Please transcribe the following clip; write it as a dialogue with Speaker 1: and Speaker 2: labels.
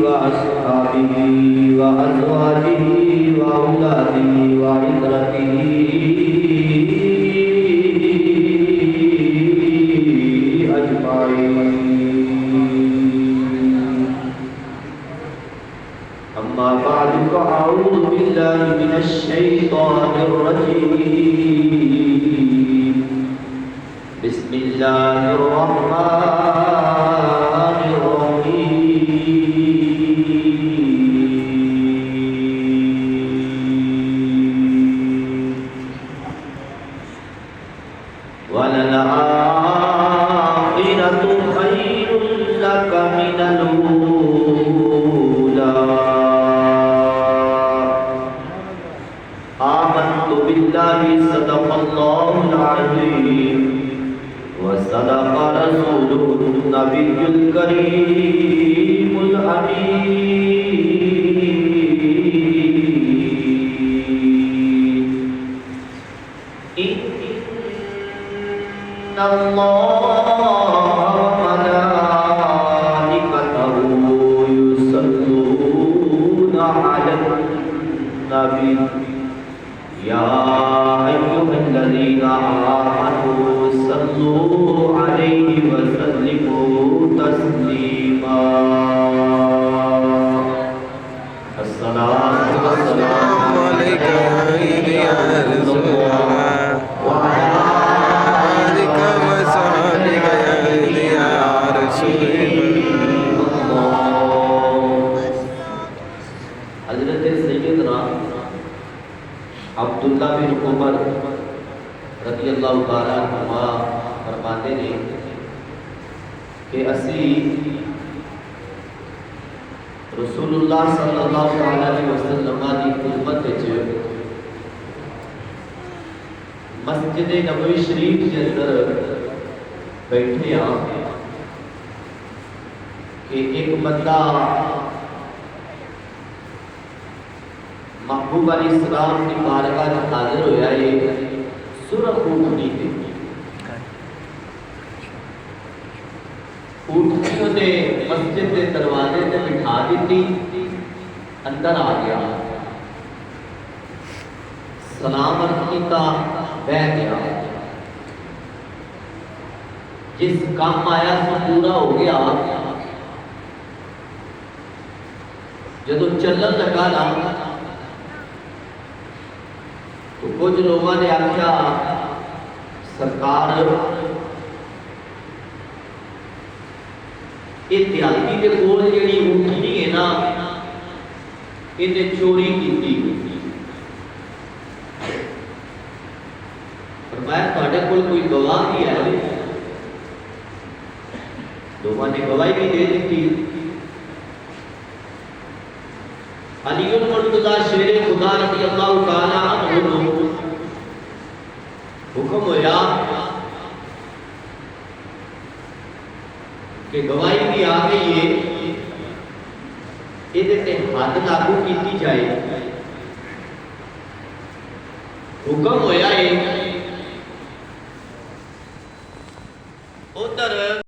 Speaker 1: وأصحابه وأزواجه وأولاده وعترته أجمعين أما بعد فأعوذ بالله من الشيطان الرجيم بسم الله الرحمن الرحيم وللآخرة خير لك من الأولى آمنت بالله صدق الله العظيم وصدق رسوله النبي الكريم الأمين إن الله وملائكته يصلون على النبي يا أيها الذين آمنوا صلوا عليه وسلموا تسليما الصلاة والسلام عليك يا رسول الله وعلى آلك وصحبك يا رسول الله حضرت سيدنا अब्दुल्ला बिन उमर रज़ी अल्लाह तआला अन्हुमा फरमाते ने कि असी रसूलुल्लाह सल्लल्लाहु अलैहि वसल्लम की खिदमत विच मस्जिद नबवी शरीफ के अंदर बैठे हाँ कि एक बंदा महबूब अलैहिस्सलाम की बारगाह में हाजिर होया है सुरख ऊँटनी थी ऊँटनी ने मस्जिद के दरवाजे से बिठा दी अंदर आ गया सलाम अर्ज किया बह गया जिस काम आया सो पूरा हो गया जदों चलन लगा ना तो कुछ लोगों ने आख्या सरकार ये त्यागी के कोल जी ऊँटनी है ना इन्हें चोरी की मैं थोड़े को कोई गवाह भी है लोगों ने गवाही भी दे दी अलीउल मुर्तज़ा शेर खुदा रज़ी अल्लाह तआला अन्हु हुक्म होया कि गवाही भी आ गई है इहदे ते हद लागू की जाए हुक्म होया है उधर